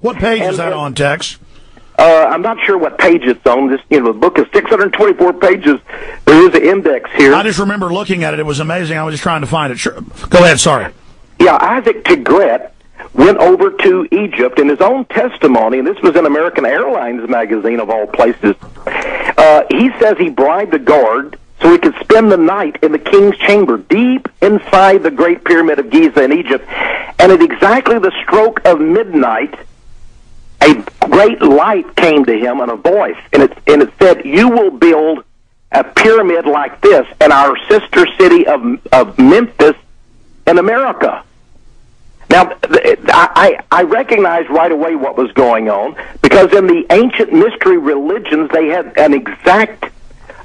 What page is that on, Tex? I'm not sure what page it's on. This, the book is 624 pages. There is an index here. I just remember looking at it. It was amazing. I was just trying to find it. Sure. Go ahead. Sorry. Yeah, Isaac Tigret went over to Egypt in his own testimony, and this was in American Airlines magazine of all places. He says he bribed the guard so he could spend the night in the king's chamber deep inside the Great Pyramid of Giza in Egypt. And at exactly the stroke of midnight, a great light came to him and a voice, and it said, "You will build a pyramid like this in our sister city of Memphis in America." Now, I recognized right away what was going on, because in the ancient mystery religions, they had an exact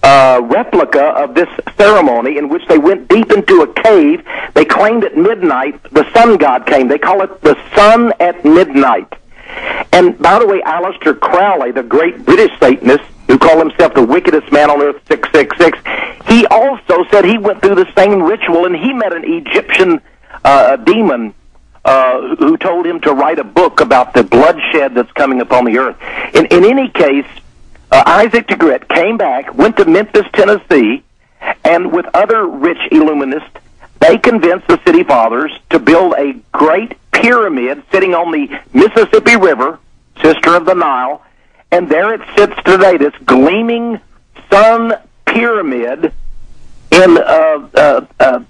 replica of this ceremony in which they went deep into a cave. They claimed at midnight the sun god came. They call it the sun at midnight. And by the way, Aleister Crowley, the great British Satanist, who called himself the wickedest man on earth, 666, he also said he went through the same ritual, and he met an Egyptian demon who told him to write a book about the bloodshed that's coming upon the earth. In any case, Isaac Tigret came back, went to Memphis, Tennessee, and with other rich Illuminists, they convinced the city fathers to build a great pyramid sitting on the Mississippi River, sister of the Nile, and there it sits today, this gleaming sun pyramid in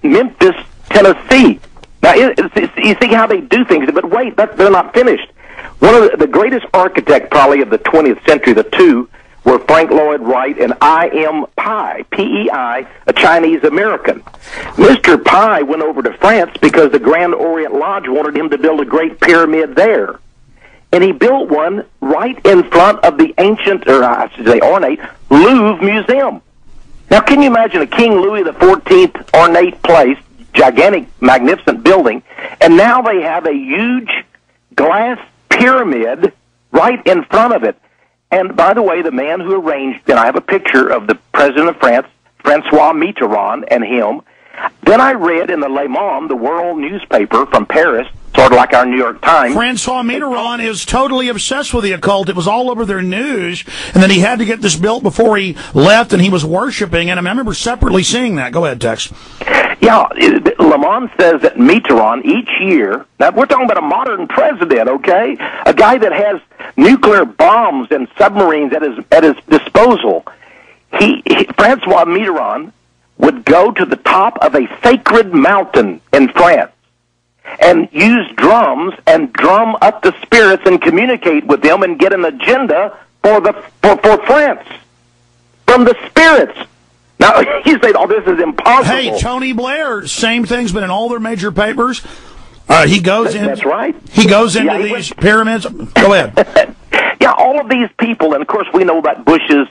Memphis, Tennessee. Now, you see how they do things, but wait, they're not finished. One of the greatest architects probably of the 20th century, the two, were Frank Lloyd Wright and I.M. Pei, P-E-I, a Chinese-American. Mr. Pei went over to France because the Grand Orient Lodge wanted him to build a great pyramid there. And he built one right in front of the ancient, or I should say ornate, Louvre Museum. Now, can you imagine a King Louis XIV ornate place, gigantic, magnificent building, and now they have a huge glass pyramid right in front of it. And by the way, the man who arranged it, I have a picture of the president of France, Francois Mitterrand, and him. Then I read in the Le Monde, the world newspaper from Paris, sort of like our New York Times. Francois Mitterrand is totally obsessed with the occult. It was all over their news, and then he had to get this built before he left, and he was worshiping, and I remember separately seeing that. Go ahead, Tex. Yeah, Le Monde says that Mitterrand each year, now we're talking about a modern president, okay? A guy that has nuclear bombs and submarines at his disposal. Francois Mitterrand would go to the top of a sacred mountain in France and use drums and drum up the spirits and communicate with them and get an agenda for France from the spirits. Now, you say, oh, this is impossible. Hey, Tony Blair, same thing's been in all their major papers. He goes in. That's right. He goes into these pyramids. Go ahead. Yeah, all of these people, and of course we know about Bush's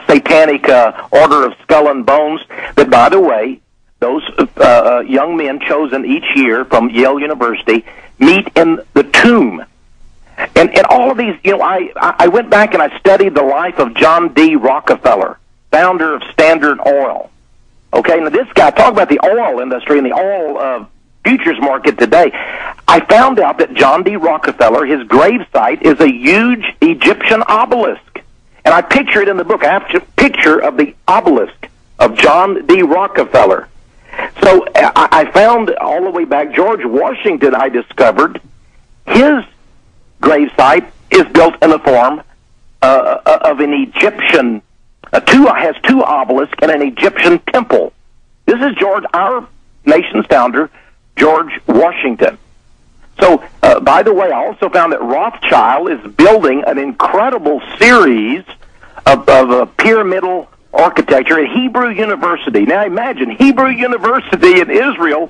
satanic order of skull and bones, that, by the way, those young men chosen each year from Yale University meet in the tomb. And all of these, I went back and I studied the life of John D. Rockefeller, founder of Standard Oil. Okay, now this guy, talk about the oil industry and the oil futures market today. I found out that John D. Rockefeller, his gravesite is a huge Egyptian obelisk. And I picture it in the book. I have a picture of the obelisk of John D. Rockefeller. So I found all the way back, George Washington, I discovered, his gravesite is built in the form of an Egyptian, has two obelisks and an Egyptian temple. This is our nation's founder, George Washington. So, by the way, I also found that Rothschild is building an incredible series of pyramidal architecture at Hebrew University. Now, imagine, Hebrew University in Israel,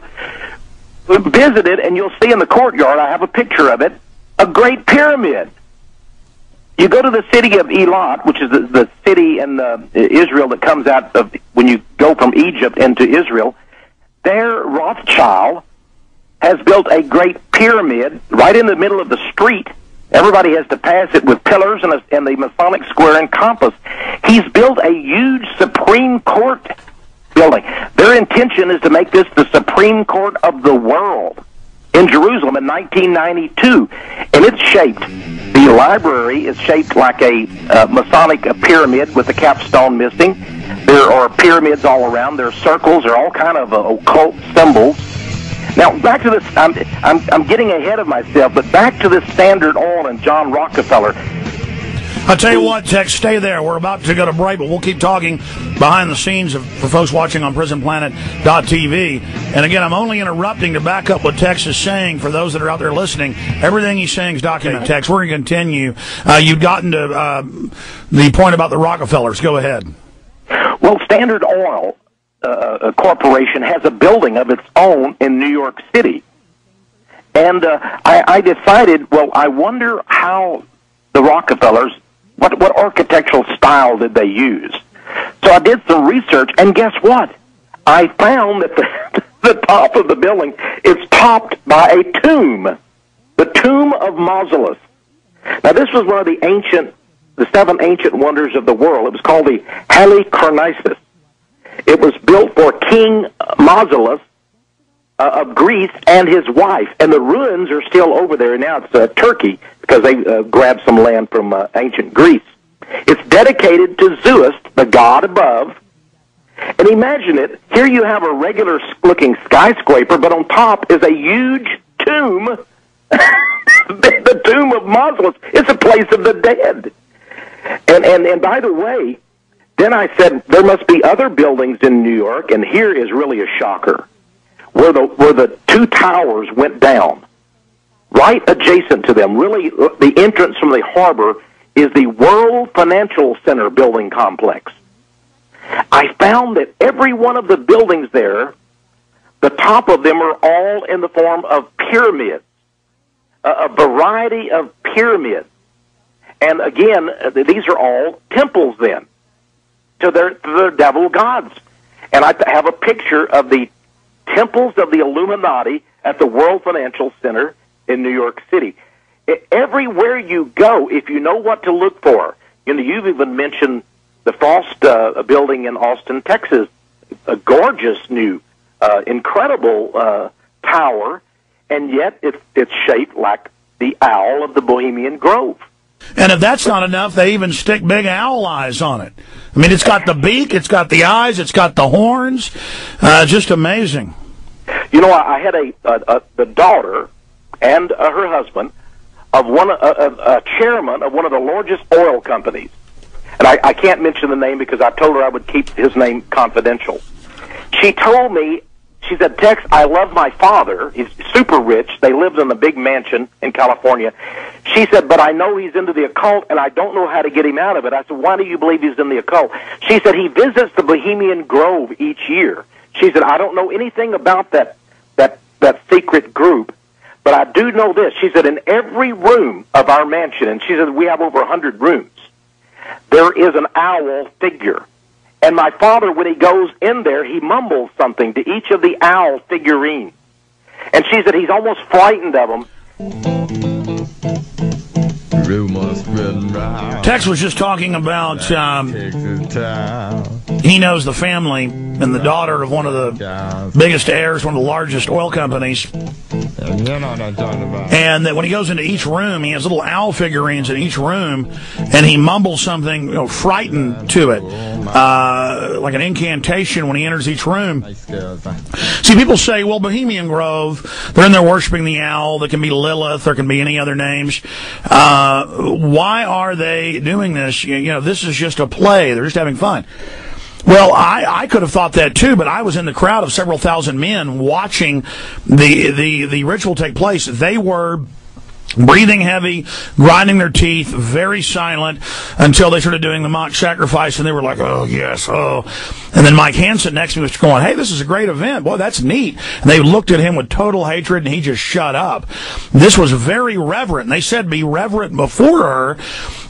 visited, and you'll see in the courtyard, I have a picture of it, a great pyramid. You go to the city of Eilat, which is the city in Israel that comes out of, when you go from Egypt into Israel, there Rothschild has built a great pyramid right in the middle of the street. Everybody has to pass it with pillars and the Masonic square and compass. He's built a huge Supreme Court building. Their intention is to make this the Supreme Court of the world in Jerusalem in 1992. And it's shaped library is shaped like a Masonic pyramid with the capstone missing. There are pyramids all around. There are circles. There are all kind of occult symbols. Now, back to this. I'm getting ahead of myself, but back to this Standard Oil and John Rockefeller. I'll tell you what, Tex, stay there. We're about to go to break, but we'll keep talking behind the scenes for folks watching on PrisonPlanet.tv. And again, I'm only interrupting to back up what Tex is saying for those that are out there listening. Everything he's saying is documented, Tex. We're going to continue. You've gotten to the point about the Rockefellers. Go ahead. Well, Standard Oil Corporation has a building of its own in New York City. And I decided, well, I wonder how the Rockefellers, what architectural style did they use? So I did some research, and guess what? I found that the top of the building is topped by a tomb, the tomb of Mausolus. Now, this was one of the 7 ancient wonders of the world. It was called the Halicarnassus. It was built for King Mausolus of Greece and his wife, and the ruins are still over there. Now it's Turkey, because they grabbed some land from ancient Greece. It's dedicated to Zeus, the god above. And imagine it, here you have a regular-looking skyscraper, but on top is a huge tomb, the tomb of Mausolus. It's a place of the dead. And by the way, then I said, there must be other buildings in New York, and here is really a shocker, where the 2 towers went down. Right adjacent to them, really, the entrance from the harbor is the World Financial Center building complex. I found that every one of the buildings there, the top of them are all in the form of pyramids, a variety of pyramids. And again, these are all temples then to their devil gods. And I have a picture of the temples of the Illuminati at the World Financial Center in New York City. Everywhere you go, if you know what to look for, you've even mentioned the Frost building in Austin, Texas, a gorgeous new, incredible tower, and yet it's shaped like the owl of the Bohemian Grove. And if that's not enough, they even stick big owl eyes on it. I mean, it's got the beak, it's got the eyes, it's got the horns. Just amazing. You know, I had the daughter and her husband of a chairman of one of the largest oil companies. And I can't mention the name because I told her I would keep his name confidential. She told me, she said, Tex, I love my father. He's super rich. They lived in a big mansion in California. She said, but I know he's into the occult, and I don't know how to get him out of it. I said, why do you believe he's in the occult? She said, he visits the Bohemian Grove each year. She said, I don't know anything about that secret group, but I do know this. She said, in every room of our mansion, and she said, we have over 100 rooms, there is an owl figure. And my father, when he goes in there, he mumbles something to each of the owl figurines. And she said he's almost frightened of them. Tex was just talking about he knows the family and the daughter of one of the biggest heirs, one of the largest oil companies. And that when he goes into each room, he has little owl figurines in each room, and he mumbles something, frightened to it, like an incantation when he enters each room. See, people say, well, Bohemian Grove, they're in there worshiping the owl. There can be Lilith. There can be any other names. Why are they doing this? This is just a play. They're just having fun. Well, I could have thought that too, but I was in the crowd of several thousand men watching the ritual take place. They were breathing heavy, grinding their teeth, very silent, until they started doing the mock sacrifice, and they were like, oh, yes, oh. And then Mike Hansen next to me was going, hey, this is a great event. Boy, that's neat. And they looked at him with total hatred, and he just shut up. This was very reverent. They said be reverent before her,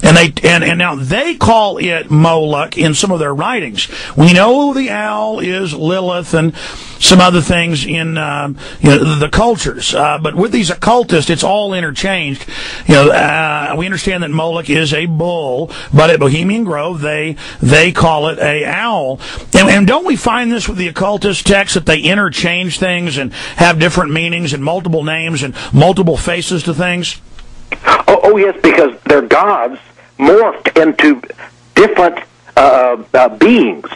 and now they call it Moloch in some of their writings. We know the owl is Lilith and some other things in the cultures, but with these occultists, it's all interchanged. We understand that Moloch is a bull, but at Bohemian Grove, they call it a owl. And don't we find this with the occultist texts, that they interchange things and have different meanings and multiple names and multiple faces to things? Oh, yes, because their gods morphed into different beings.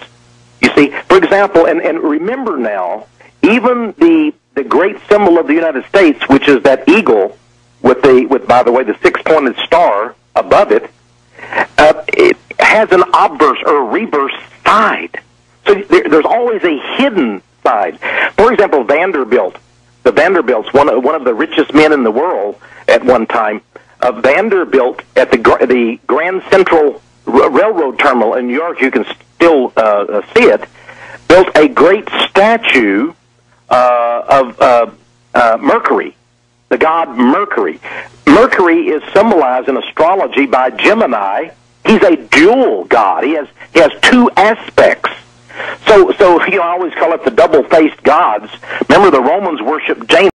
You see, for example, and remember now, even the great symbol of the United States, which is that eagle with by the way, the six-pointed star above it, it has an obverse or a reverse side. So there's always a hidden side. For example, Vanderbilt. The Vanderbilts, one of the richest men in the world at one time. Vanderbilt at the Grand Central Railroad Terminal in New York, you can still see it, built a great statue of Mercury, the god Mercury. Mercury is symbolized in astrology by Gemini. He's a dual god. He has two aspects. So I always call it the double-faced gods. Remember, the Romans worshipped Janus.